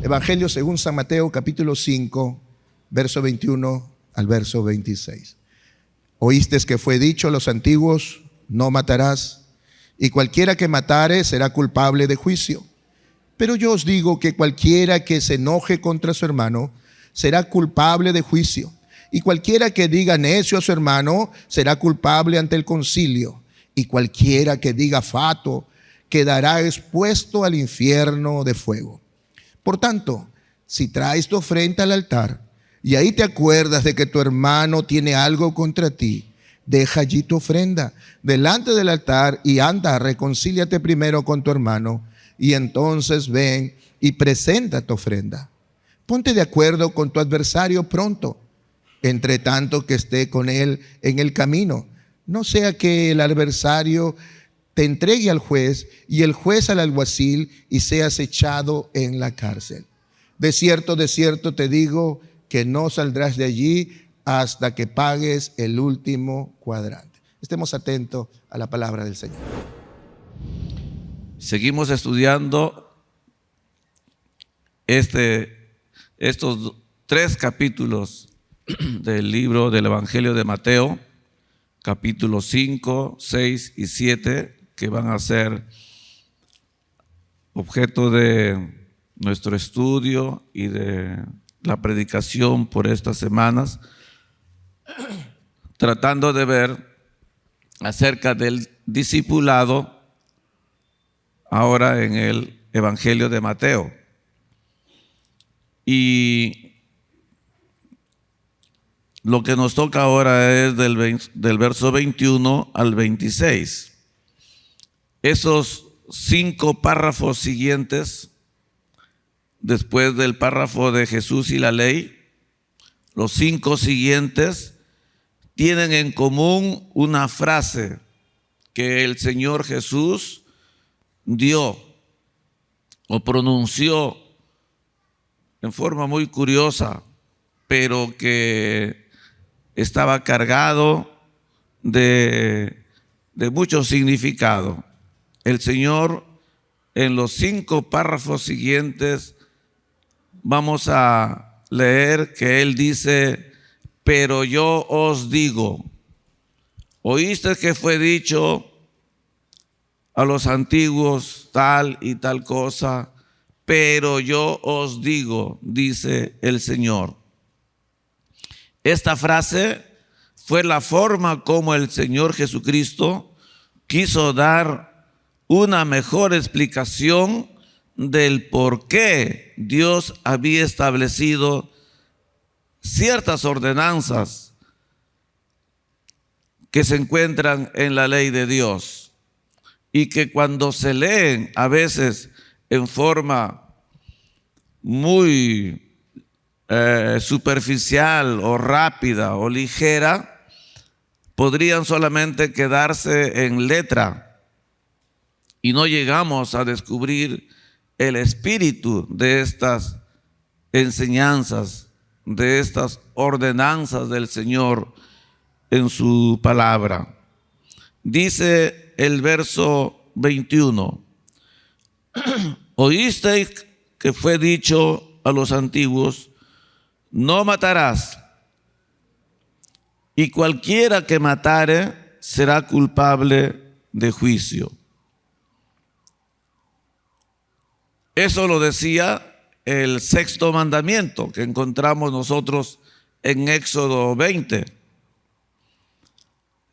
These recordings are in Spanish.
Evangelio según San Mateo, capítulo 5, verso 21 al verso 26. Oísteis que fue dicho a los antiguos: no matarás, y cualquiera que matare será culpable de juicio. Pero yo os digo que cualquiera que se enoje contra su hermano será culpable de juicio, y cualquiera que diga necio a su hermano será culpable ante el concilio, y cualquiera que diga fato quedará expuesto al infierno de fuego. Por tanto, si traes tu ofrenda al altar y ahí te acuerdas de que tu hermano tiene algo contra ti, deja allí tu ofrenda delante del altar y anda, reconcíliate primero con tu hermano, y entonces ven y presenta tu ofrenda. Ponte de acuerdo con tu adversario pronto, entre tanto que esté con él en el camino. No sea que el adversario te entregue al juez y el juez al alguacil y seas echado en la cárcel. De cierto te digo que no saldrás de allí hasta que pagues el último cuadrante. Estemos atentos a la palabra del Señor. Seguimos estudiando estos 3 capítulos del libro del Evangelio de Mateo, capítulos 5, 6 y 7, que van a ser objeto de nuestro estudio y de la predicación por estas semanas, tratando de ver acerca del discipulado ahora en el Evangelio de Mateo. Y lo que nos toca ahora es del verso 21 al 26. Esos 5 párrafos siguientes, después del párrafo de Jesús y la ley, los 5 siguientes tienen en común una frase que el Señor Jesús dio o pronunció en forma muy curiosa, pero que estaba cargado de mucho significado. El Señor, en los 5 párrafos siguientes, vamos a leer que Él dice: pero yo os digo, oíste que fue dicho a los antiguos tal y tal cosa, pero yo os digo, dice el Señor. Esta frase fue la forma como el Señor Jesucristo quiso dar una mejor explicación del por qué Dios había establecido ciertas ordenanzas que se encuentran en la ley de Dios y que cuando se leen a veces en forma muy superficial o rápida o ligera, podrían solamente quedarse en letra y no llegamos a descubrir el espíritu de estas enseñanzas, de estas ordenanzas del Señor en su palabra. Dice el verso 21: oísteis que fue dicho a los antiguos: no matarás, y cualquiera que matare será culpable de juicio. Eso lo decía el 6º mandamiento que encontramos nosotros en Éxodo 20.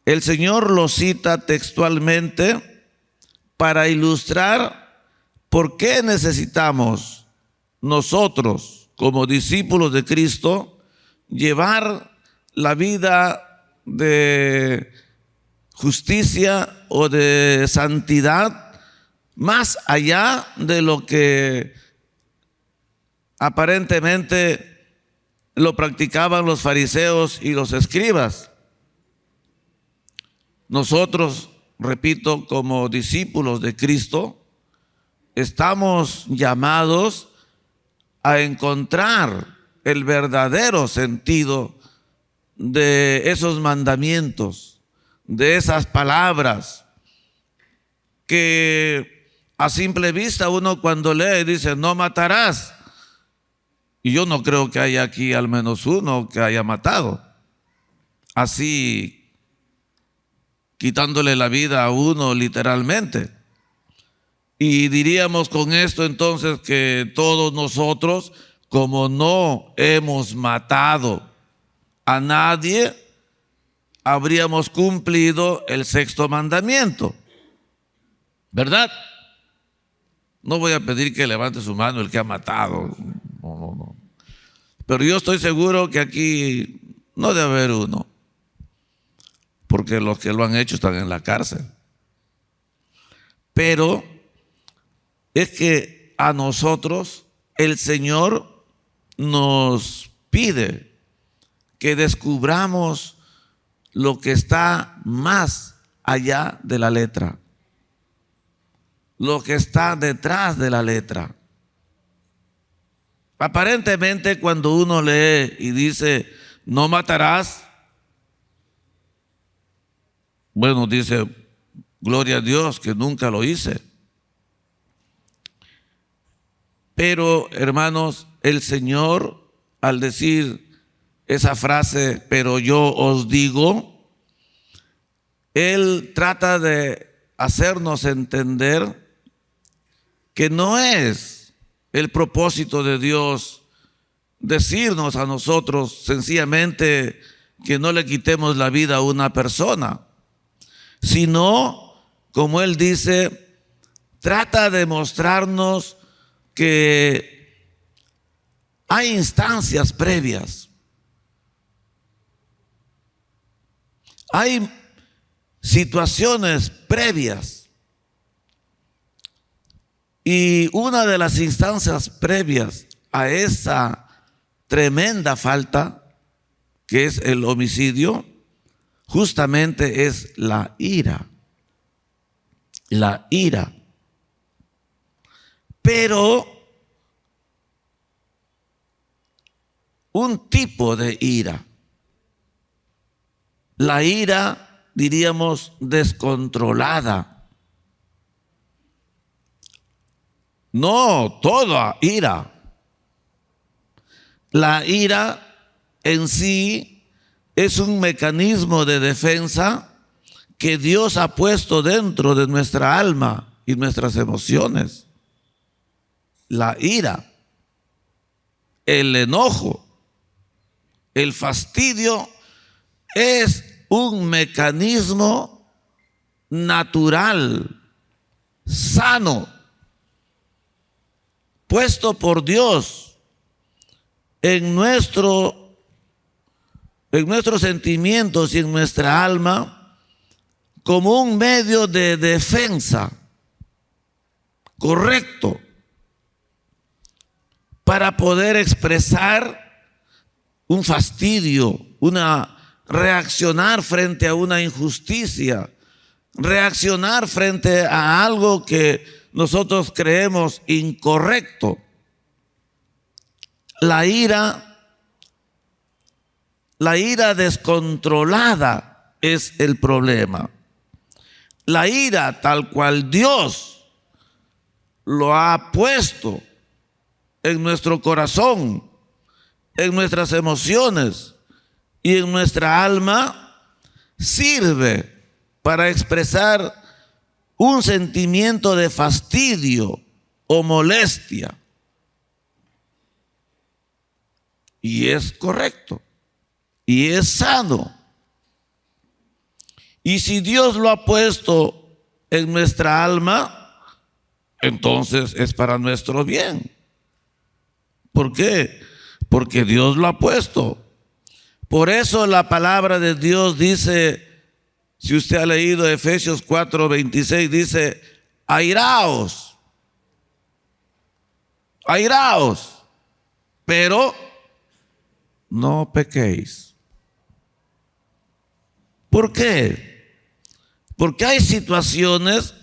El Señor lo cita textualmente para ilustrar por qué necesitamos nosotros, como discípulos de Cristo, llevar la vida de justicia o de santidad más allá de lo que aparentemente lo practicaban los fariseos y los escribas. Nosotros, repito, como discípulos de Cristo, estamos llamados a encontrar el verdadero sentido de esos mandamientos, de esas palabras que a simple vista uno cuando lee dice: no matarás, Y yo no creo que haya aquí al menos uno que haya matado. Así, quitándole la vida a uno literalmente. Y diríamos con esto entonces que todos nosotros, como no hemos matado a nadie, habríamos cumplido el sexto mandamiento, ¿verdad? No voy a pedir que levante su mano el que ha matado, no. Pero yo estoy seguro que aquí no debe haber uno, porque los que lo han hecho están en la cárcel. Pero es que a nosotros el Señor nos pide que descubramos lo que está más allá de la letra, lo que está detrás de la letra. Aparentemente, cuando uno lee y dice, no matarás, bueno, dice, gloria a Dios que nunca lo hice. Pero, hermanos, el Señor, al decir esa frase, pero yo os digo, Él trata de hacernos entender que no es el propósito de Dios decirnos a nosotros sencillamente que no le quitemos la vida a una persona, sino, como Él dice, trata de mostrarnos que hay instancias previas, hay situaciones previas, y una de las instancias previas a esa tremenda falta, que es el homicidio, justamente es la ira. La ira. Pero un tipo de ira. La ira, diríamos, descontrolada. No toda ira. La ira en sí es un mecanismo de defensa que Dios ha puesto dentro de nuestra alma y nuestras emociones. La ira, el enojo, el fastidio es un mecanismo natural, sano, puesto por Dios en nuestros sentimientos y en nuestra alma como un medio de defensa correcto para poder expresar un fastidio, reaccionar frente a una injusticia, reaccionar frente a algo que nosotros creemos incorrecto. La ira descontrolada es el problema. La ira tal cual Dios lo ha puesto en nuestro corazón, en nuestras emociones y en nuestra alma, sirve para expresar un sentimiento de fastidio o molestia. Y es correcto, y es sano. Y si Dios lo ha puesto en nuestra alma, entonces es para nuestro bien. ¿Por qué? Porque Dios lo ha puesto. Por eso la palabra de Dios dice, si usted ha leído Efesios 4:26, dice, airaos, pero no pequéis. ¿Por qué? Porque hay situaciones,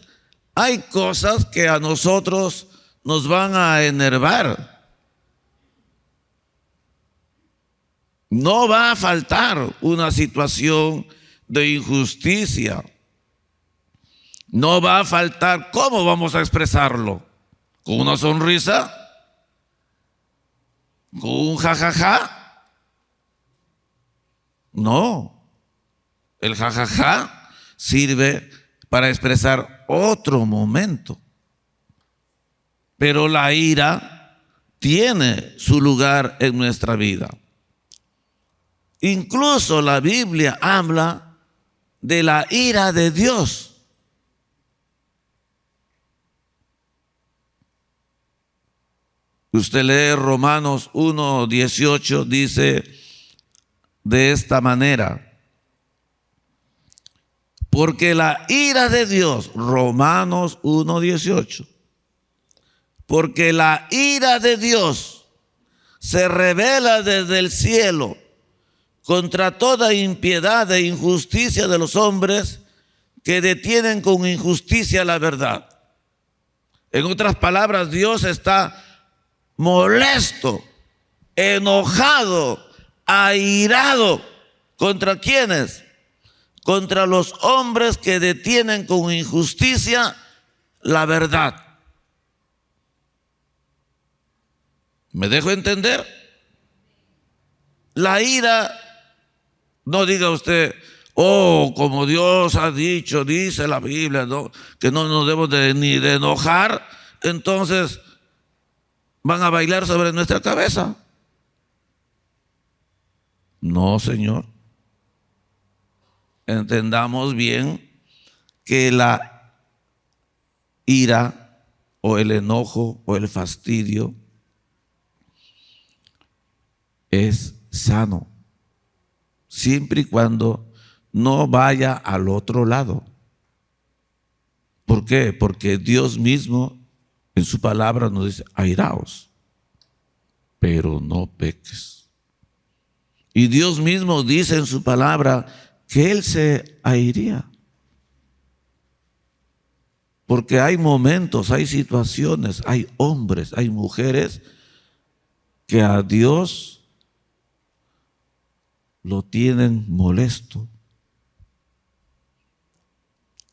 hay cosas que a nosotros nos van a enervar. No va a faltar una situación de injusticia. No va a faltar. ¿Cómo vamos a expresarlo? ¿Con una sonrisa? con un jajaja. No, el jajaja sirve para expresar otro momento. Pero la ira tiene su lugar en nuestra vida. Incluso la Biblia habla de la ira de Dios. Usted lee Romanos 1:18, dice de esta manera: porque la ira de Dios, Romanos 1:18, porque la ira de Dios se revela desde el cielo contra toda impiedad e injusticia de los hombres que detienen con injusticia la verdad. En otras palabras, Dios está molesto, enojado, airado. ¿Contra quiénes? Contra los hombres que detienen con injusticia la verdad. ¿Me dejo entender? La ira, no diga usted, oh, como Dios ha dicho, dice la Biblia, ¿no?, que no nos debemos ni de enojar, entonces van a bailar sobre nuestra cabeza. No, Señor. Entendamos bien que la ira o el enojo o el fastidio es sano, siempre y cuando no vaya al otro lado. ¿Por qué? Porque Dios mismo en su palabra nos dice: airaos, pero no peques. Y Dios mismo dice en su palabra que Él se airea. Porque hay momentos, hay situaciones, hay hombres, hay mujeres que a Dios lo tienen molesto.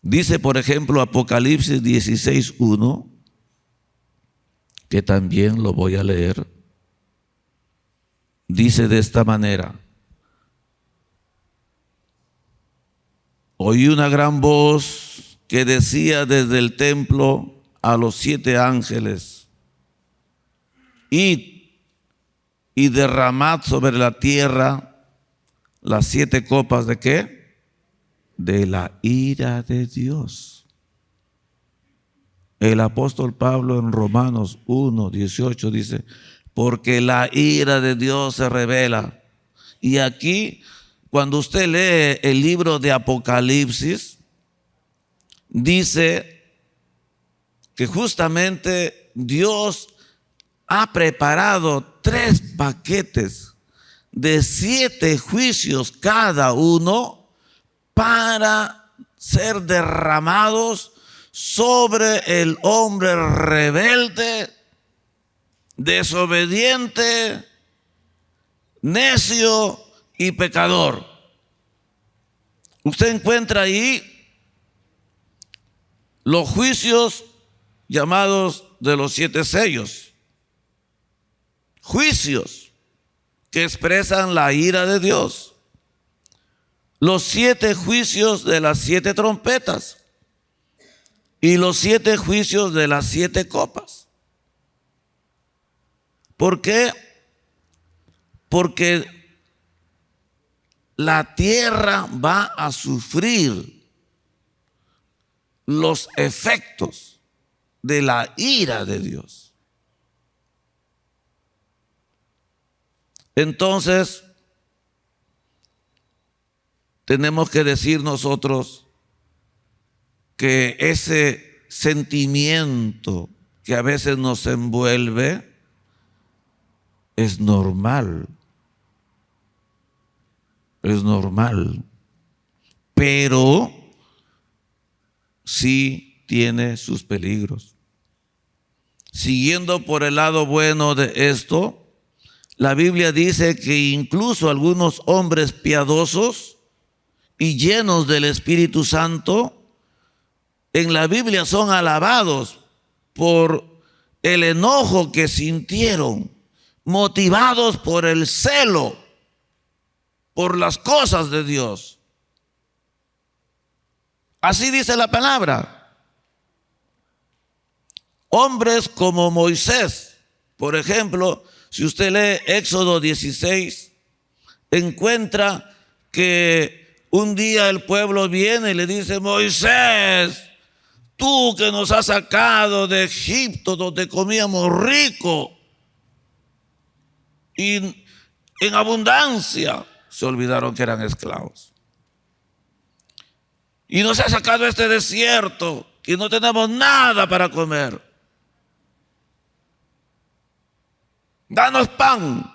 Dice, por ejemplo, Apocalipsis 16:1, que también lo voy a leer. Dice de esta manera: oí una gran voz que decía desde el templo a los 7 ángeles: id y derramad sobre la tierra las 7 copas ¿de qué? De la ira de Dios. El apóstol Pablo en Romanos 1:18 dice: porque la ira de Dios se revela. Y aquí, cuando usted lee el libro de Apocalipsis, dice que justamente Dios ha preparado 3 paquetes de 7 juicios cada uno para ser derramados sobre el hombre rebelde, desobediente, necio y pecador. Usted encuentra ahí los juicios llamados de los 7 sellos. Juicios que expresan la ira de Dios. Los 7 juicios de las 7 trompetas. Y los 7 juicios de las 7 copas. ¿Por qué? Porque la tierra va a sufrir los efectos de la ira de Dios. Entonces, tenemos que decir nosotros que ese sentimiento que a veces nos envuelve es normal. Es normal. Pero sí tiene sus peligros. Siguiendo por el lado bueno de esto, la Biblia dice que incluso algunos hombres piadosos y llenos del Espíritu Santo, en la Biblia son alabados por el enojo que sintieron motivados por el celo, por las cosas de Dios. Así dice la palabra. Hombres como Moisés, por ejemplo, si usted lee Éxodo 16, encuentra que un día el pueblo viene y le dice: Moisés, tú que nos has sacado de Egipto, donde comíamos rico y en abundancia, se olvidaron que eran esclavos. Y nos has sacado de este desierto y no tenemos nada para comer. Danos pan.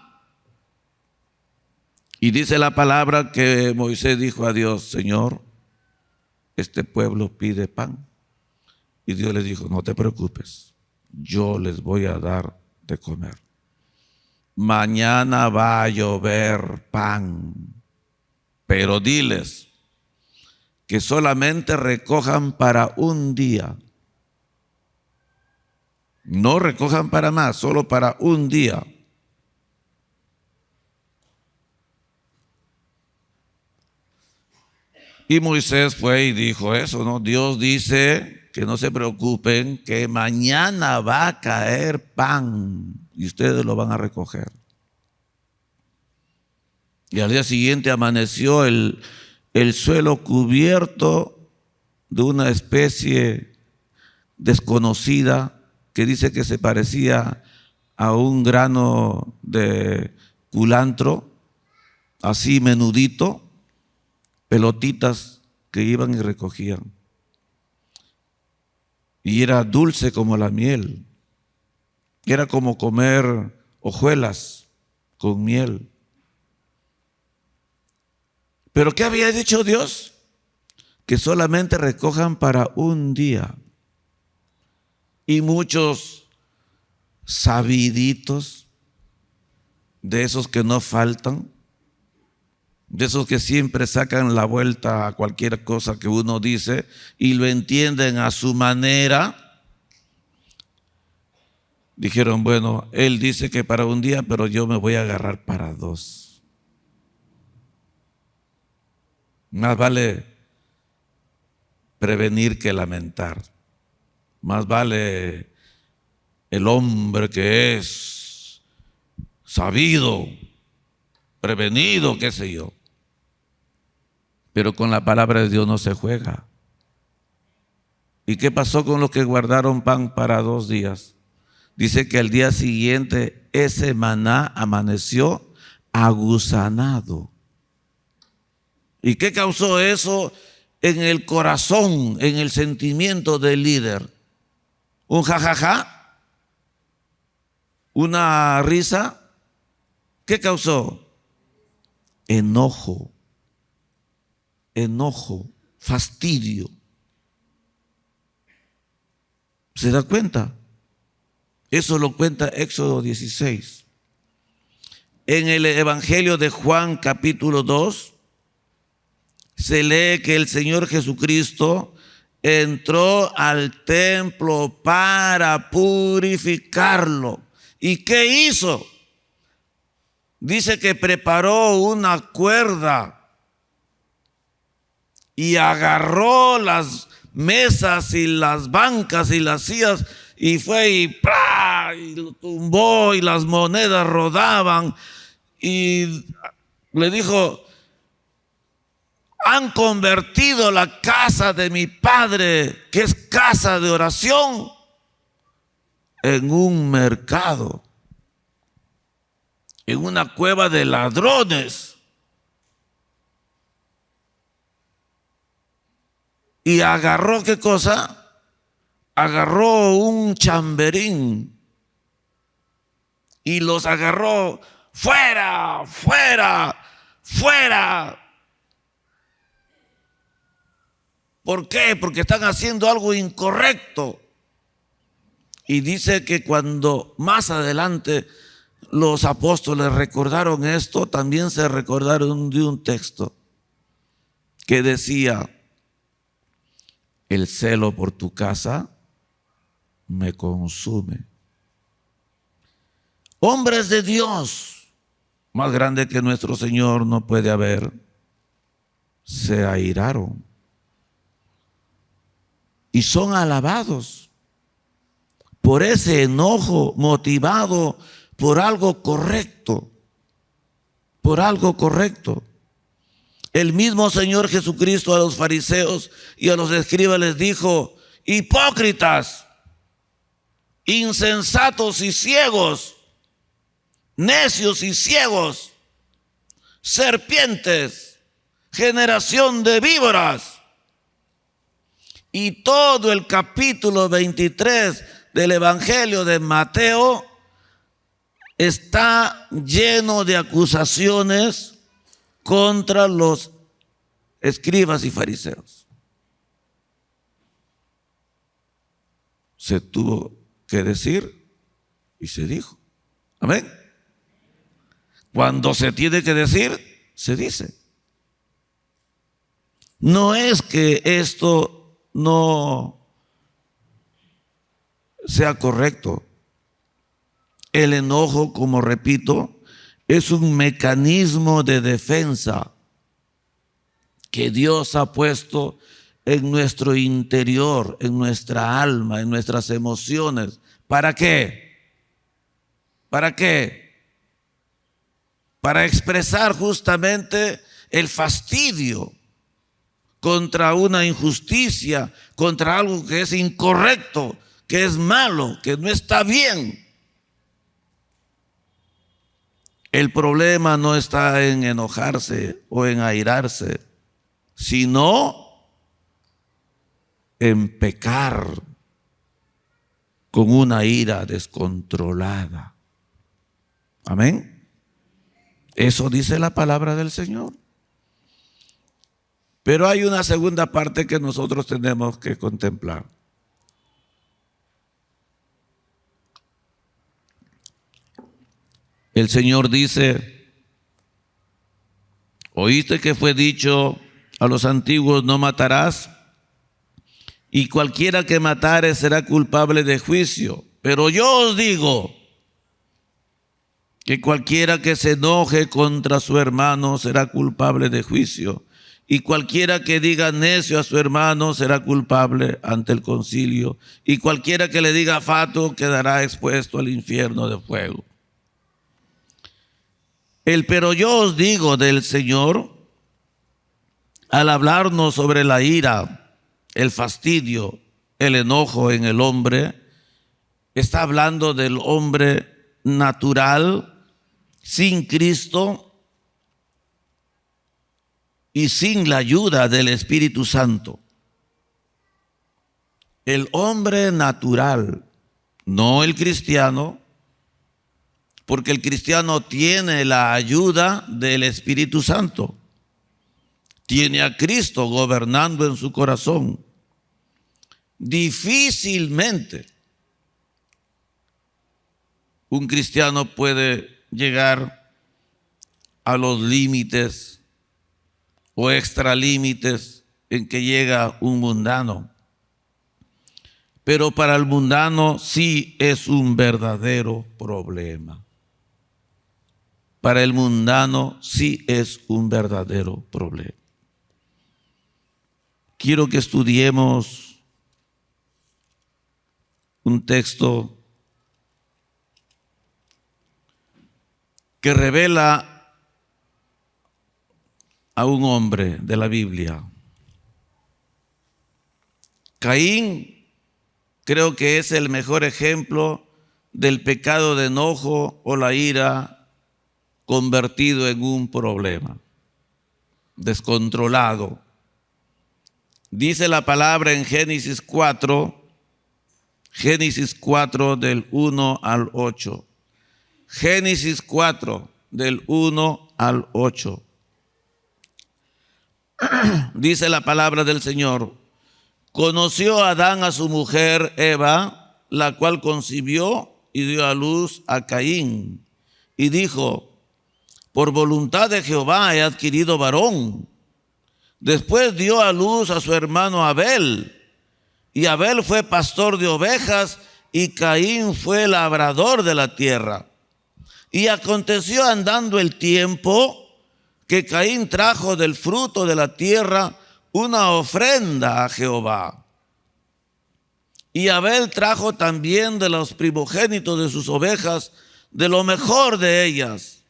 Y dice la palabra que Moisés dijo a Dios: Señor, este pueblo pide pan. Y Dios le dijo: no te preocupes, yo les voy a dar de comer. Mañana va a llover pan, pero diles que solamente recojan para un día. No recojan para más, solo para un día. Y Moisés fue y dijo eso, ¿no? Dios dice que no se preocupen, que mañana va a caer pan y ustedes lo van a recoger. Y al día siguiente amaneció el suelo cubierto de una especie desconocida que dice que se parecía a un grano de culantro, así menudito, pelotitas que iban y recogían. Y era dulce como la miel. Era como comer hojuelas con miel. ¿Pero qué había dicho Dios? Que solamente recojan para un día. Y muchos sabiditos, de esos que no faltan, de esos que siempre sacan la vuelta a cualquier cosa que uno dice y lo entienden a su manera, dijeron: bueno, él dice que para un día, pero yo me voy a agarrar para 2. Más vale prevenir que lamentar. Más vale el hombre que es sabido, prevenido, qué sé yo. Pero con la palabra de Dios no se juega. ¿Y qué pasó con los que guardaron pan para 2 días? Dice que al día siguiente ese maná amaneció agusanado. ¿Y qué causó eso en el corazón, en el sentimiento del líder? ¿Un jajaja? ¿Una risa? ¿Qué causó? Enojo, fastidio. ¿Se da cuenta? Eso lo cuenta Éxodo 16. En el Evangelio de Juan capítulo 2 se lee que el Señor Jesucristo entró al templo para purificarlo. ¿Y qué hizo? Dice que preparó una cuerda y agarró las mesas y las bancas y las sillas y fue y ¡pra! Y lo tumbó y las monedas rodaban y le dijo: han convertido la casa de mi padre, que es casa de oración, en un mercado, en una cueva de ladrones. Y agarró, ¿qué cosa? Agarró un chamberín y los agarró: fuera, fuera, fuera. ¿Por qué? Porque están haciendo algo incorrecto. Y dice que cuando más adelante los apóstoles recordaron esto, también se recordaron de un texto que decía: el celo por tu casa me consume. hombres de Dios, más grande que nuestro Señor no puede haber, se airaron y son alabados por ese enojo motivado por algo correcto, por algo correcto. El mismo Señor Jesucristo a los fariseos y a los escribas les dijo: hipócritas, insensatos y ciegos, necios y ciegos, serpientes, generación de víboras. Y todo el capítulo 23 del Evangelio de Mateo está lleno de acusaciones contra los escribas y fariseos. Se tuvo que decir y se dijo. Amén. Cuando se tiene que decir, se dice. No es que esto no sea correcto. El enojo, como repito, es un mecanismo de defensa que Dios ha puesto en nuestro interior, en nuestra alma, en nuestras emociones. ¿Para qué? ¿Para qué? Para expresar justamente el fastidio contra una injusticia, contra algo que es incorrecto, que es malo, que no está bien. El problema no está en enojarse o en airarse, sino en pecar con una ira descontrolada. Amén. Eso dice la palabra del Señor. Pero hay una segunda parte que nosotros tenemos que contemplar. El Señor dice: oíste que fue dicho a los antiguos: no matarás, y cualquiera que matare será culpable de juicio. Pero yo os digo que cualquiera que se enoje contra su hermano será culpable de juicio, y cualquiera que diga necio a su hermano será culpable ante el concilio, y cualquiera que le diga fatuo quedará expuesto al infierno de fuego. El pero yo os digo del Señor, al hablarnos sobre la ira, el fastidio, el enojo en el hombre, está hablando del hombre natural, sin Cristo y sin la ayuda del Espíritu Santo. El hombre natural, no el cristiano, porque el cristiano tiene la ayuda del Espíritu Santo. Tiene a Cristo gobernando en su corazón. Difícilmente un cristiano puede llegar a los límites o extralímites en que llega un mundano. Pero para el mundano sí es un verdadero problema. Para el mundano sí es un verdadero problema. Quiero que estudiemos un texto que revela a un hombre de la Biblia. Caín creo que es el mejor ejemplo del pecado de enojo o la ira convertido en un problema, descontrolado. Dice la palabra en Génesis 4 del 1 al 8. Génesis 4 del 1 al 8. Dice la palabra del Señor: conoció Adán a su mujer Eva, la cual concibió y dio a luz a Caín, y dijo: por voluntad de Jehová he adquirido varón. Después dio a luz a su hermano Abel, y Abel fue pastor de ovejas, y Caín fue labrador de la tierra. Y aconteció andando el tiempo que Caín trajo del fruto de la tierra una ofrenda a Jehová. Y Abel trajo también de los primogénitos de sus ovejas, de lo mejor de ellas.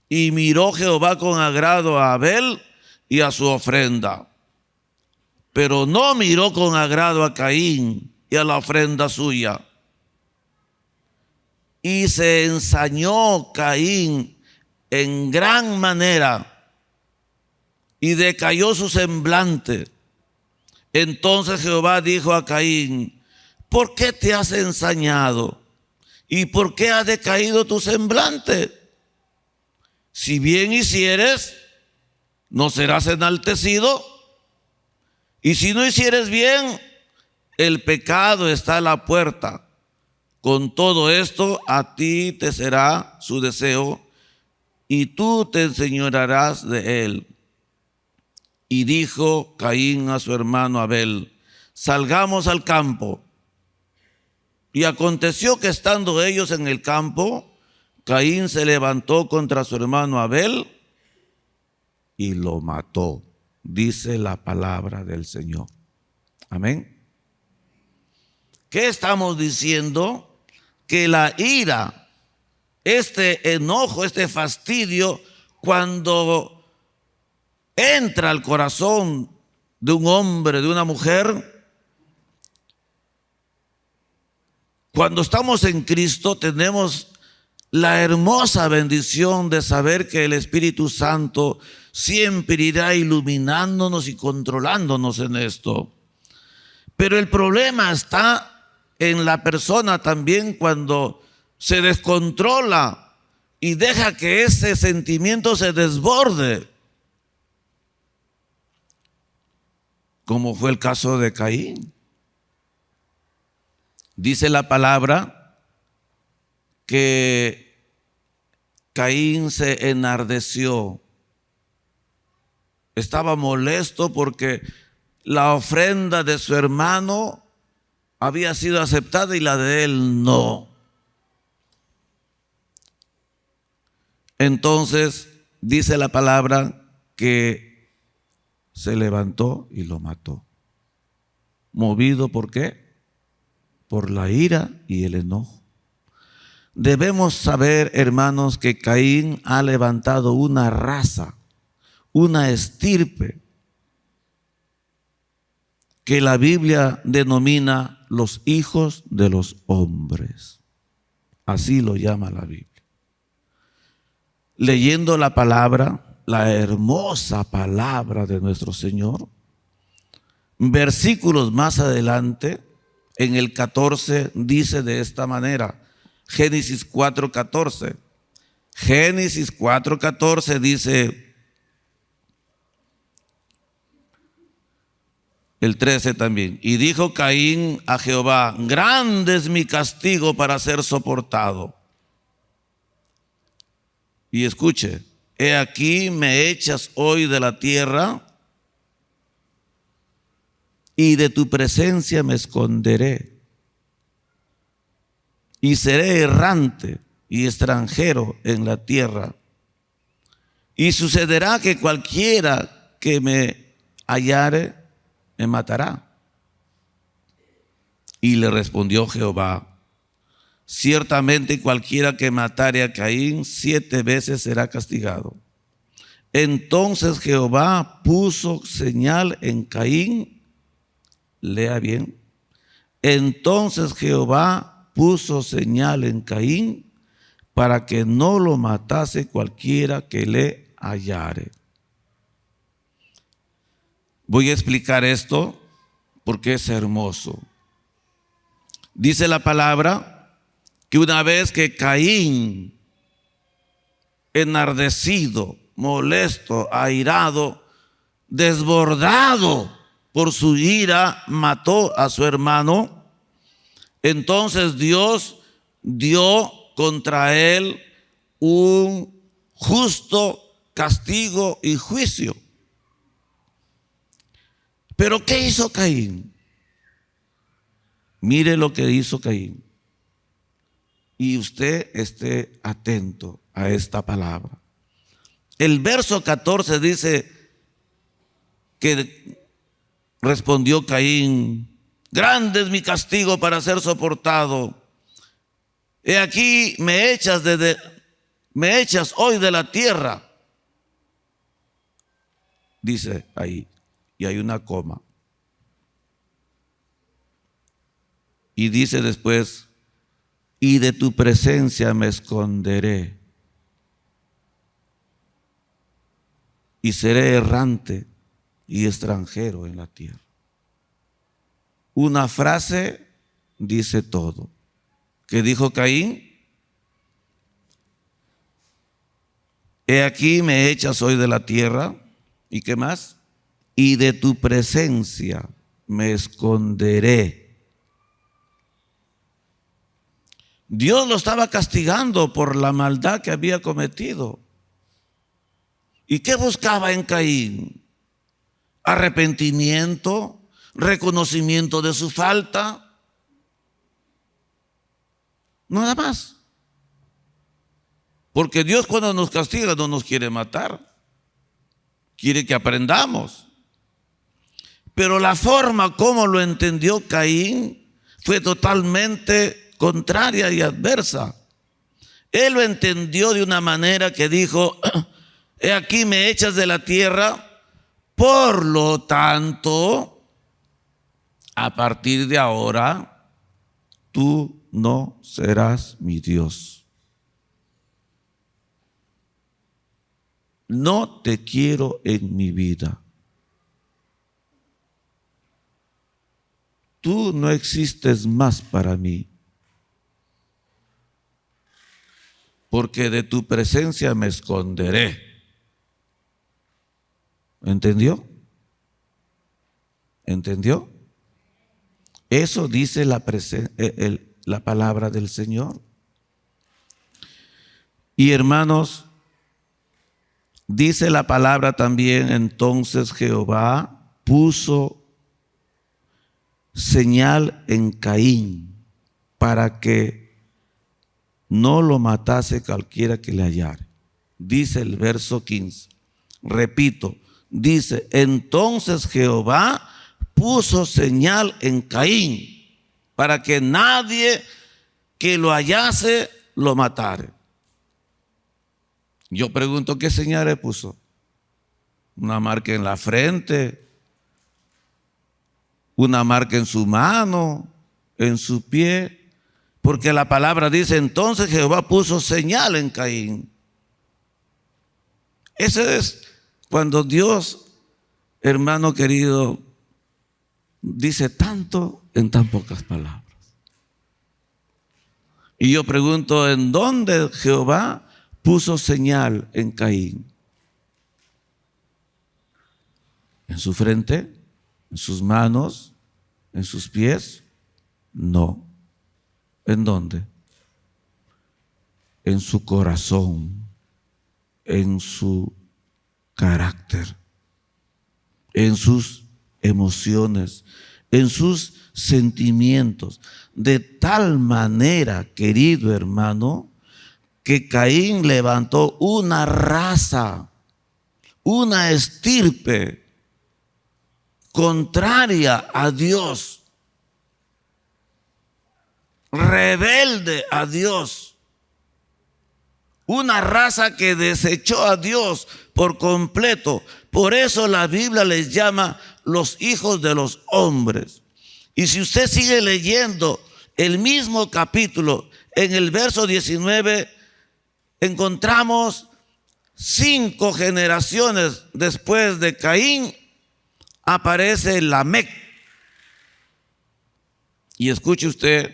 Y miró Jehová con agrado a Abel y a su ofrenda, pero no miró con agrado a Caín y a la ofrenda suya. Y se ensañó Caín en gran manera y decayó su semblante. Entonces Jehová dijo a Caín: ¿por qué te has ensañado? ¿Y por qué ha decaído tu semblante? Si bien hicieres, no serás enaltecido. Y si no hicieres bien, el pecado está a la puerta. Con todo esto, a ti te será su deseo, y tú te enseñorearás de él. Y dijo Caín a su hermano Abel: salgamos al campo. Y aconteció que estando ellos en el campo, Caín se levantó contra su hermano Abel y lo mató, dice la palabra del Señor. Amén. ¿Qué estamos diciendo? Que la ira, este enojo, este fastidio, cuando entra al corazón de un hombre, de una mujer, cuando estamos en Cristo tenemos la hermosa bendición de saber que el Espíritu Santo siempre irá iluminándonos y controlándonos en esto. Pero el problema está en la persona también cuando se descontrola y deja que ese sentimiento se desborde, como fue el caso de Caín. Dice la palabra que Caín se enardeció. Estaba molesto porque la ofrenda de su hermano había sido aceptada y la de él no. Entonces dice la palabra que se levantó y lo mató. ¿Movido por qué? Por la ira y el enojo. Debemos saber, hermanos, que Caín ha levantado una raza, una estirpe, que la Biblia denomina los hijos de los hombres. Así lo llama la Biblia. Leyendo la palabra, la hermosa palabra de nuestro Señor, versículos más adelante, en el 14, dice de esta manera, Génesis 4:14. Génesis 4:14 dice, el 13 también, y dijo Caín a Jehová: grande es mi castigo para ser soportado. Y escuche, he aquí me echas hoy de la tierra, y de tu presencia me esconderé, y seré errante y extranjero en la tierra. Y sucederá que cualquiera que me hallare me matará. Y le respondió Jehová: ciertamente cualquiera que matare a Caín 7 veces será castigado. Entonces Jehová puso señal en Caín. Lea bien. Entonces Jehová puso señal en Caín para que no lo matase cualquiera que le hallare. Voy a explicar esto porque es hermoso. Dice la palabra que una vez que Caín, enardecido, molesto, airado, desbordado por su ira, mató a su hermano, entonces Dios dio contra él un justo castigo y juicio. Pero ¿qué hizo Caín? Mire lo que hizo Caín. y usted esté atento a esta palabra. El verso 14 dice que respondió Caín: grande es mi castigo para ser soportado. He aquí me echas hoy de la tierra. Dice ahí, y hay una coma. Y dice después: y de tu presencia me esconderé, y seré errante y extranjero en la tierra. Una frase dice todo. ¿Qué dijo Caín? He aquí me echas hoy de la tierra. ¿Y qué más? Y de tu presencia me esconderé. Dios lo estaba castigando por la maldad que había cometido. ¿Y qué buscaba en Caín? Arrepentimiento, reconocimiento de su falta. Nada más. Porque Dios, cuando nos castiga, no nos quiere matar. Quiere que aprendamos. Pero la forma como lo entendió Caín fue totalmente contraria y adversa. Él lo entendió de una manera que dijo: he aquí me echas de la tierra, por lo tanto, a partir de ahora, tú no serás mi Dios. No te quiero en mi vida. Tú no existes más para mí, porque de tu presencia me esconderé. ¿Entendió? ¿Entendió? Eso dice la palabra del Señor. Y hermanos, dice la palabra también: entonces Jehová puso señal en Caín para que no lo matase cualquiera que le hallare. Dice el verso 15. Repito, dice: entonces Jehová puso señal en Caín para que nadie que lo hallase lo matare. Yo pregunto, ¿qué señal le puso? Una marca en la frente, una marca en su mano, en su pie, porque la palabra dice: entonces Jehová puso señal en Caín. Ese es cuando Dios, hermano querido, dice tanto en tan pocas palabras. Y yo pregunto, ¿en dónde Jehová puso señal en Caín? ¿En su frente? ¿En sus manos? ¿En sus pies? No. ¿En dónde? En su corazón, en su carácter, en sus emociones, en sus sentimientos. De tal manera, querido hermano, que Caín levantó una raza, una estirpe contraria a Dios, rebelde a Dios, una raza que desechó a Dios por completo. Por eso la Biblia les llama los hijos de los hombres. Y si usted sigue leyendo el mismo capítulo, en el verso 19 encontramos 5 generaciones después de Caín aparece Lamec. Y escuche usted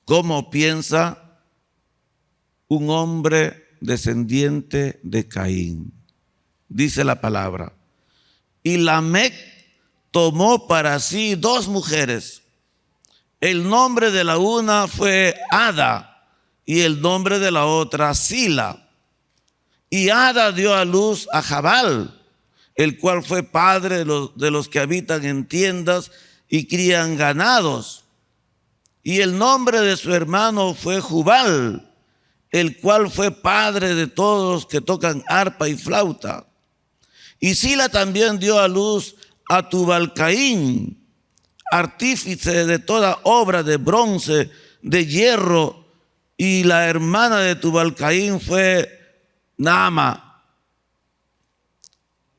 cómo piensa un hombre descendiente de Caín. Dice la palabra: y Lamec tomó para sí 2 mujeres. El nombre de la una fue Ada y el nombre de la otra Sila. Y Ada dio a luz a Jabal, el cual fue padre de los que habitan en tiendas y crían ganados. y el nombre de su hermano fue Jubal, el cual fue padre de todos los que tocan arpa y flauta. Y Sila también dio a luz a Tubal-Caín, artífice de toda obra de bronce, de hierro, y la hermana de Tubal-Caín fue Naama.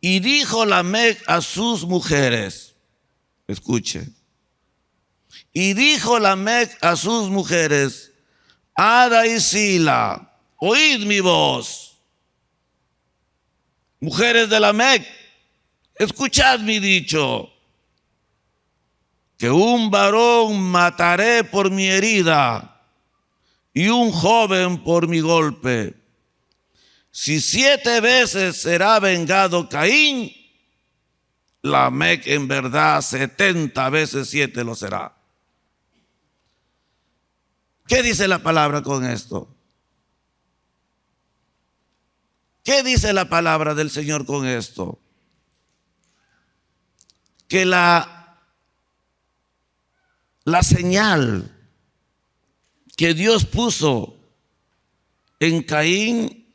Y dijo Lamec a sus mujeres, escuche, y dijo Lamec a sus mujeres, Ada y Sila, oíd mi voz. Mujeres de Lamec, escuchad mi dicho, que un varón mataré por mi herida y un joven por mi golpe. Si 7 veces será vengado Caín, Lamec en verdad 70 veces 7 lo será. ¿Qué dice la palabra con esto? ¿Qué dice la palabra del Señor con esto? Que la señal que Dios puso en Caín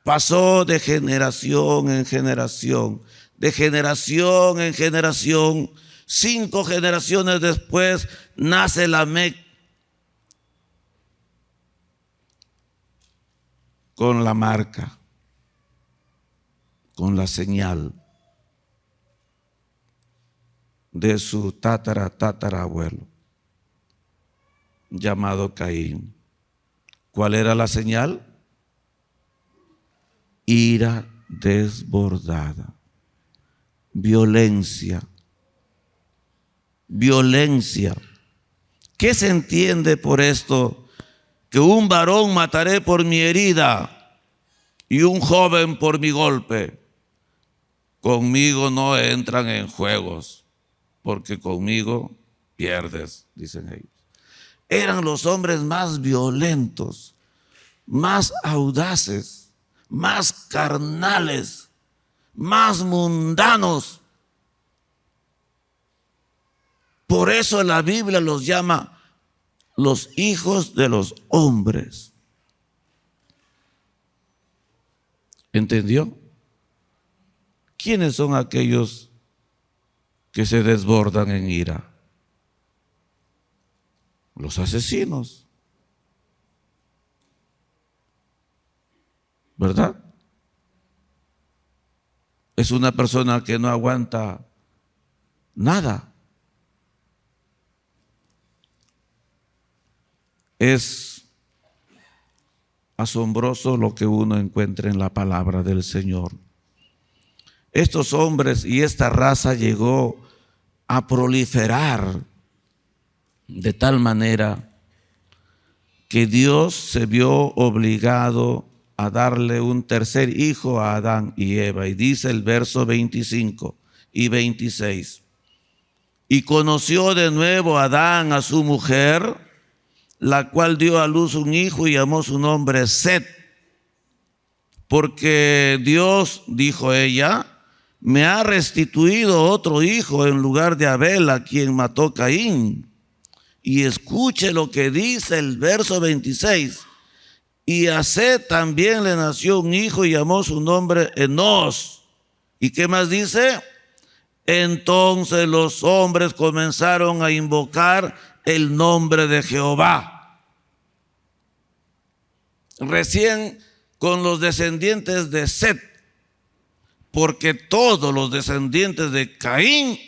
pasó de generación en generación, de generación en generación. 5 generaciones después nace Lamec con la marca, con la señal de su tatarabuelo llamado Caín. ¿Cuál era la señal? Ira desbordada, violencia. ¿Qué se entiende por esto? Que un varón mataré por mi herida y un joven por mi golpe. Conmigo no entran en juegos, porque conmigo pierdes, dicen ellos. Eran los hombres más violentos, más audaces, más carnales, más mundanos. Por eso la Biblia los llama los hijos de los hombres. ¿Entendió? ¿Quiénes son aquellos que se desbordan en ira? Los asesinos, ¿verdad? Es una persona que no aguanta nada. Es asombroso lo que uno encuentra en la palabra del Señor. Estos hombres y esta raza llegó a proliferar de tal manera que Dios se vio obligado a darle un tercer hijo a Adán y Eva. Y dice el verso 25 y 26. Y conoció de nuevo Adán a su mujer, la cual dio a luz un hijo y llamó su nombre Set. Porque Dios, dijo ella, me ha restituido otro hijo en lugar de Abel, a quien mató Caín. Y escuche lo que dice el verso 26. Y a Set también le nació un hijo y llamó su nombre Enos. ¿Y qué más dice? Entonces los hombres comenzaron a invocar el nombre de Jehová. Recién con los descendientes de Set, porque todos los descendientes de Caín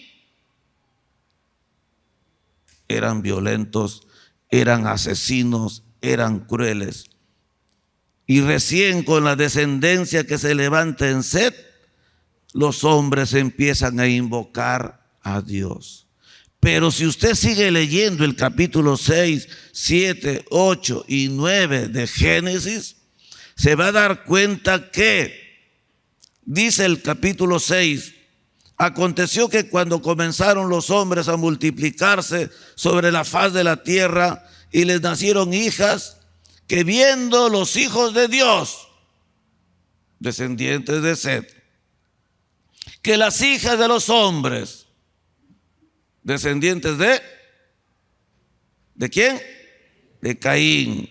eran violentos, eran asesinos, eran crueles. Y recién con la descendencia que se levanta en Set, los hombres empiezan a invocar a Dios. Pero si usted sigue leyendo el capítulo 6, 7, 8 y 9 de Génesis, se va a dar cuenta que, dice el capítulo 6, aconteció que cuando comenzaron los hombres a multiplicarse sobre la faz de la tierra y les nacieron hijas, que viendo los hijos de Dios, descendientes de Set, que las hijas de los hombres, descendientes de ¿De quién? De Caín.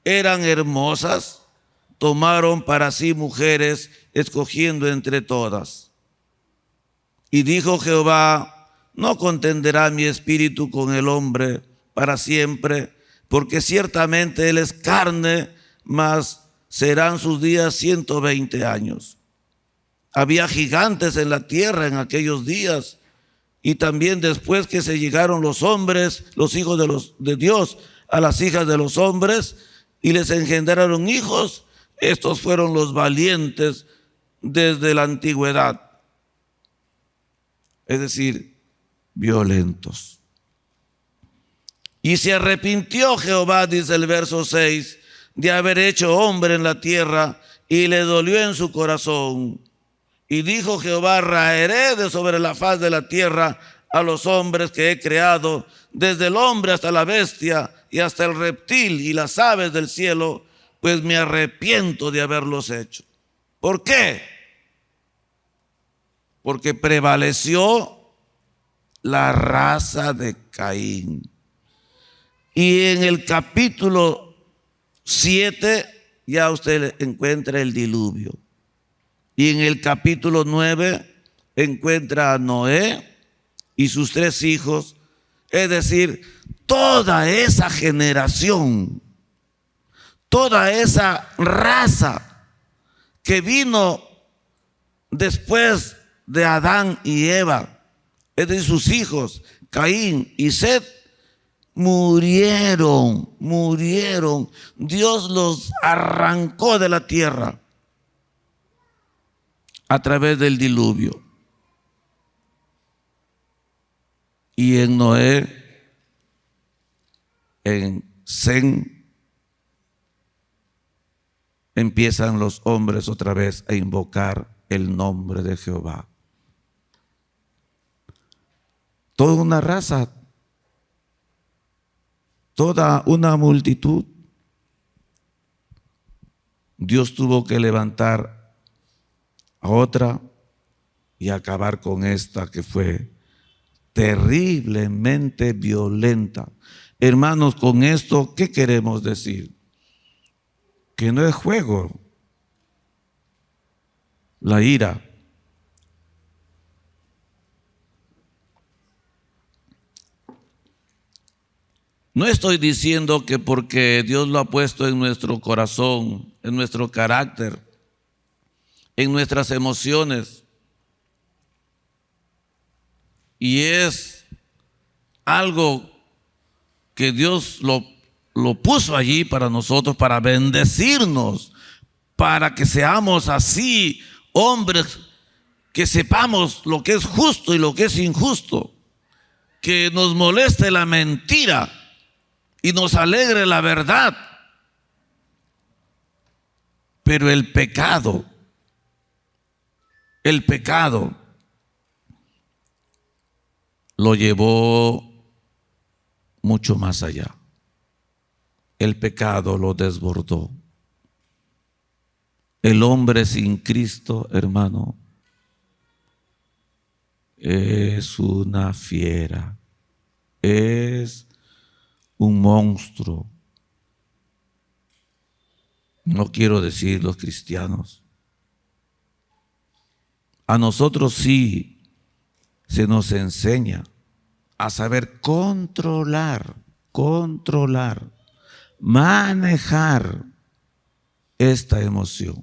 Eran hermosas, tomaron para sí mujeres, escogiendo entre todas. Y dijo Jehová: no contenderá mi espíritu con el hombre para siempre, porque ciertamente él es carne, mas serán sus días 120 años. Había gigantes en la tierra en aquellos días, y también después que se llegaron los hombres, los hijos de Dios, a las hijas de los hombres, y les engendraron hijos, estos fueron los valientes desde la antigüedad. Es decir, violentos. Y se arrepintió Jehová, dice el verso 6, de haber hecho hombre en la tierra, y le dolió en su corazón. Y dijo Jehová: raeré de sobre la faz de la tierra a los hombres que he creado, desde el hombre hasta la bestia, y hasta el reptil y las aves del cielo, pues me arrepiento de haberlos hecho. ¿Por qué? Porque prevaleció la raza de Caín. Y en el capítulo 7 ya usted encuentra el diluvio. Y en el capítulo 9 encuentra a Noé y sus 3 hijos. Es decir, toda esa generación, toda esa raza que vino después de Adán y Eva, es decir, sus hijos, Caín y Set, murieron. Dios los arrancó de la tierra a través del diluvio. Y en Noé, en Sem, empiezan los hombres otra vez a invocar el nombre de Jehová. Toda una raza, toda una multitud. Dios tuvo que levantar a otra y acabar con esta que fue terriblemente violenta. Hermanos, con esto, ¿qué queremos decir? Que no es juego la ira. No estoy diciendo que porque Dios lo ha puesto en nuestro corazón, en nuestro carácter, en nuestras emociones, y es algo que Dios lo puso allí para nosotros, para bendecirnos, para que seamos así, hombres que sepamos lo que es justo y lo que es injusto, que nos moleste la mentira y nos alegre la verdad. Pero el pecado lo llevó mucho más allá. El pecado lo desbordó. El hombre sin Cristo, hermano, es una fiera, es un monstruo. No quiero decir los cristianos. A nosotros sí se nos enseña a saber controlar, manejar esta emoción.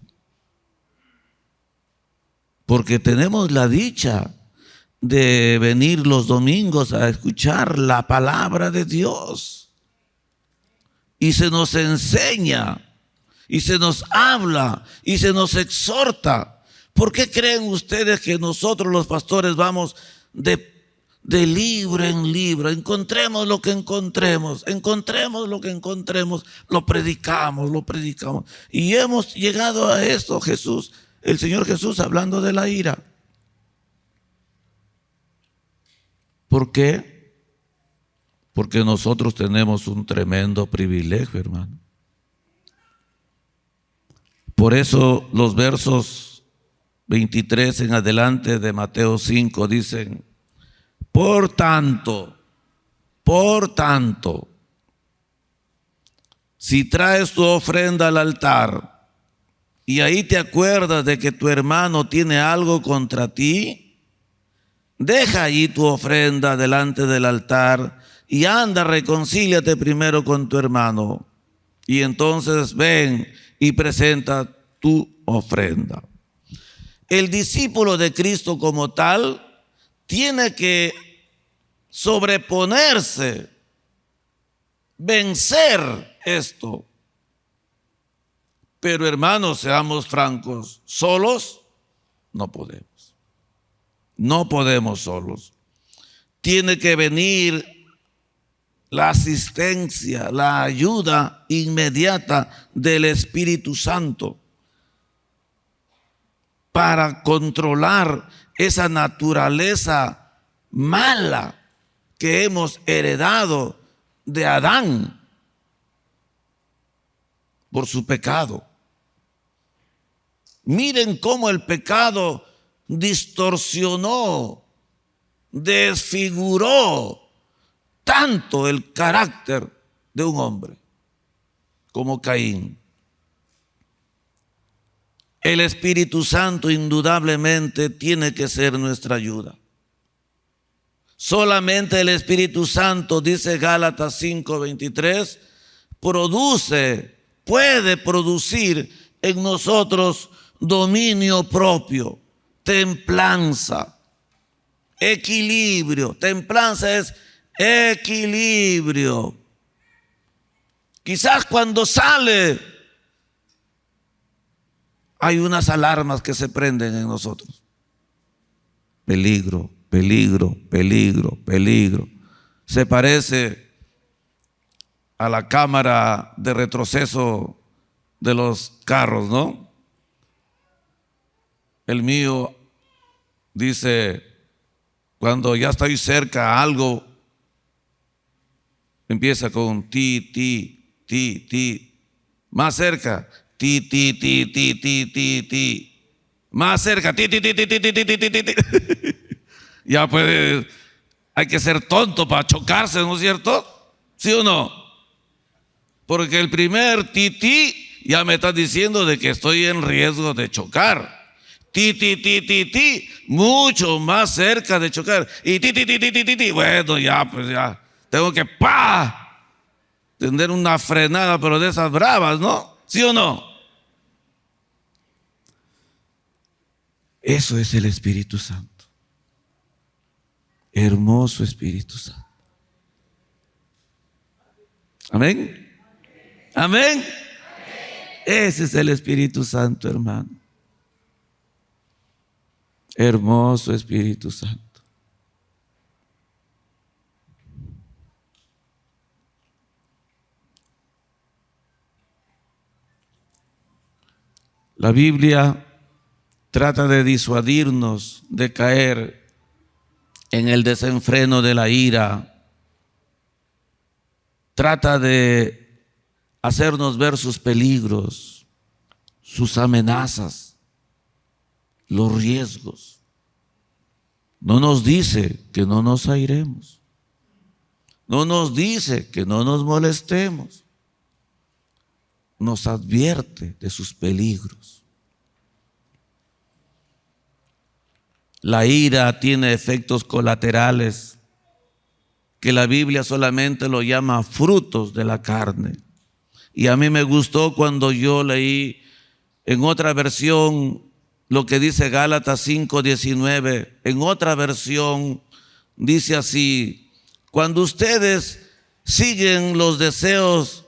Porque tenemos la dicha de venir los domingos a escuchar la palabra de Dios. Y se nos enseña, y se nos habla, y se nos exhorta. ¿Por qué creen ustedes que nosotros los pastores vamos de libro en libro? Encontremos lo que encontremos, lo predicamos. Y hemos llegado a esto, Jesús, el Señor Jesús hablando de la ira. ¿Por qué? Porque nosotros tenemos un tremendo privilegio, hermano. Por eso los versos 23 en adelante de Mateo 5 dicen: por tanto, Por tanto, si traes tu ofrenda al altar y ahí te acuerdas de que tu hermano tiene algo contra ti, deja allí tu ofrenda delante del altar y anda, reconcíliate primero con tu hermano. Y entonces ven y presenta tu ofrenda. El discípulo de Cristo como tal tiene que sobreponerse, vencer esto. Pero hermanos, seamos francos, solos no podemos. No podemos solos. Tiene que venir la asistencia, la ayuda inmediata del Espíritu Santo para controlar esa naturaleza mala que hemos heredado de Adán por su pecado. Miren cómo el pecado distorsionó, desfiguró tanto el carácter de un hombre como Caín. El Espíritu Santo indudablemente tiene que ser nuestra ayuda. Solamente el Espíritu Santo, dice Gálatas 5:23, puede producir en nosotros dominio propio, templanza, equilibrio. Templanza es equilibrio. Quizás cuando sale hay unas alarmas que se prenden en nosotros. Peligro, peligro, peligro, peligro. Se parece a la cámara de retroceso de los carros, ¿no? El mío dice, cuando ya estoy cerca a algo, empieza con ti, ti, ti, ti. Más cerca, ti, ti, ti, ti, ti, ti, ti. Más cerca, ti, ti, ti, ti, ti, ti, ti, ti, ti, ti. Ya puede, hay que ser tonto para chocarse, ¿no es cierto? ¿Sí o no? Porque el primer ti, ti, ya me está diciendo de que estoy en riesgo de chocar. Ti, ti, ti, ti, ti, mucho más cerca de chocar. Y ti, ti, ti, ti, ti, ti, ti. Bueno, ya, pues ya, tengo que tener una frenada, pero de esas bravas, ¿no? ¿Sí o no? Eso es el Espíritu Santo. Hermoso Espíritu Santo. Amén. Amén. Ese es el Espíritu Santo, hermano. Hermoso Espíritu Santo. La Biblia trata de disuadirnos de caer en el desenfreno de la ira. Trata de hacernos ver sus peligros, sus amenazas, los riesgos. No nos dice que no nos airemos. No nos dice que no nos molestemos. Nos advierte de sus peligros. La ira tiene efectos colaterales que la Biblia solamente lo llama frutos de la carne. Y a mí me gustó cuando yo leí en otra versión lo que dice Gálatas 5:19. En otra versión dice así: cuando ustedes siguen los deseos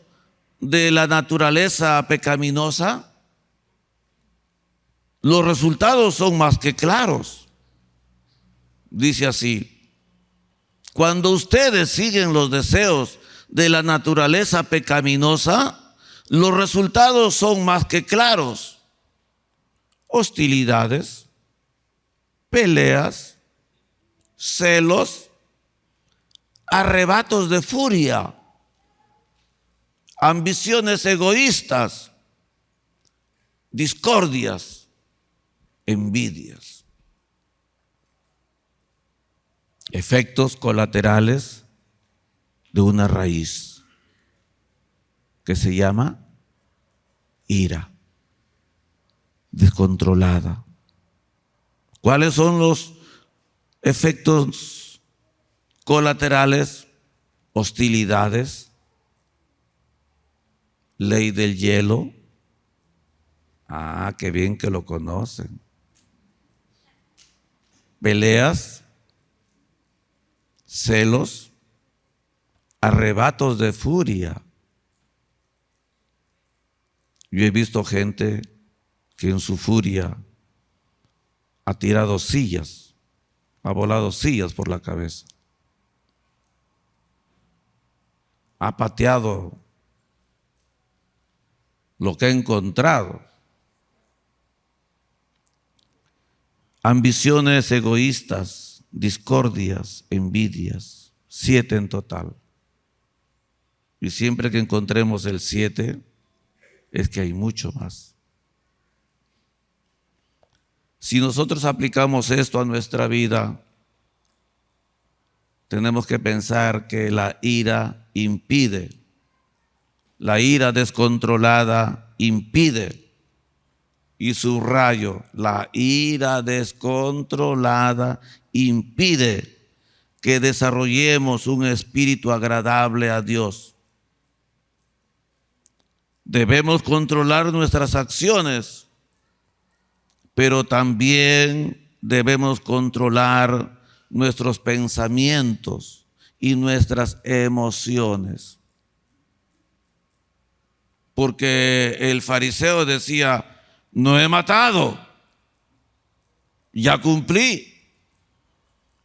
de la naturaleza pecaminosa, los resultados son más que claros. Dice así: cuando ustedes siguen los deseos de la naturaleza pecaminosa, los resultados son más que claros. Hostilidades, peleas, celos, arrebatos de furia, ambiciones egoístas, discordias, envidias. Efectos colaterales de una raíz que se llama ira descontrolada. ¿Cuáles son los efectos colaterales? Hostilidades, ley del hielo. Qué bien que lo conocen. Peleas, celos, arrebatos de furia. Yo he visto gente que en su furia ha tirado sillas, ha volado sillas por la cabeza, ha pateado lo que ha encontrado. Ambiciones egoístas, discordias, envidias, 7 en total. Y siempre que encontremos el 7, es que hay mucho más. Si nosotros aplicamos esto a nuestra vida, tenemos que pensar que la ira impide, la ira descontrolada impide. Y subrayo, la ira descontrolada impide que desarrollemos un espíritu agradable a Dios. Debemos controlar nuestras acciones, pero también debemos controlar nuestros pensamientos y nuestras emociones. Porque el fariseo decía: no he matado, ya cumplí.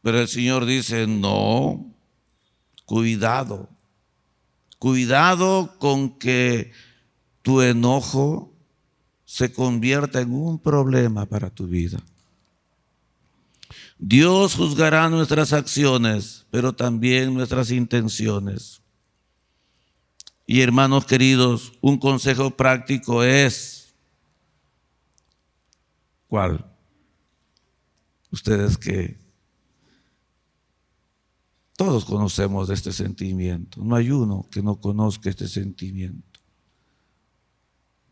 Pero el Señor dice: no, cuidado, cuidado con que tu enojo se convierta en un problema para tu vida. Dios juzgará nuestras acciones, pero también nuestras intenciones. Y hermanos queridos, un consejo práctico es: ¿cuál? Ustedes que todos conocemos de este sentimiento. No hay uno que no conozca este sentimiento.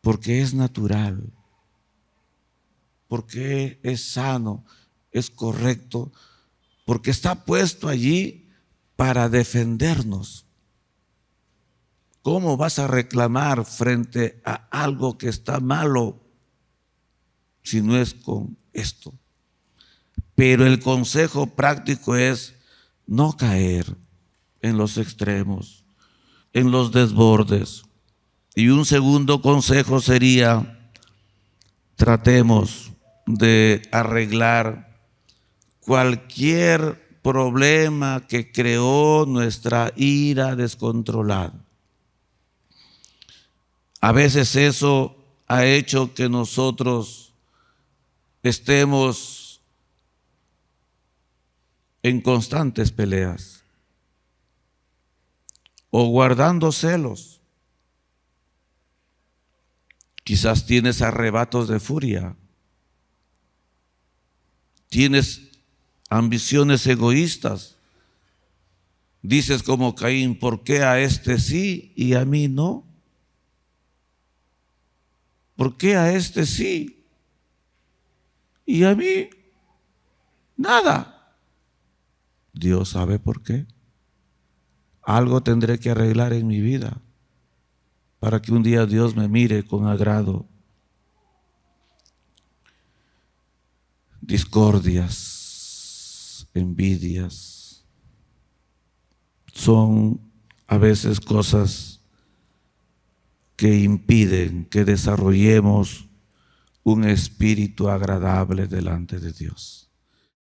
Porque es natural. Porque es sano, es correcto. Porque está puesto allí para defendernos. ¿Cómo vas a reclamar frente a algo que está malo si no es con esto? Pero el consejo práctico es no caer en los extremos, en los desbordes. Y un segundo consejo sería: tratemos de arreglar cualquier problema que creó nuestra ira descontrolada. A veces eso ha hecho que nosotros estemos en constantes peleas o guardando celos. Quizás tienes arrebatos de furia, tienes ambiciones egoístas. Dices como Caín: ¿por qué a este sí y a mí no? ¿Por qué a este sí y a mí nada? Dios sabe por qué. Algo tendré que arreglar en mi vida para que un día Dios me mire con agrado. Discordias, envidias, son a veces cosas que impiden que desarrollemos un espíritu agradable delante de Dios.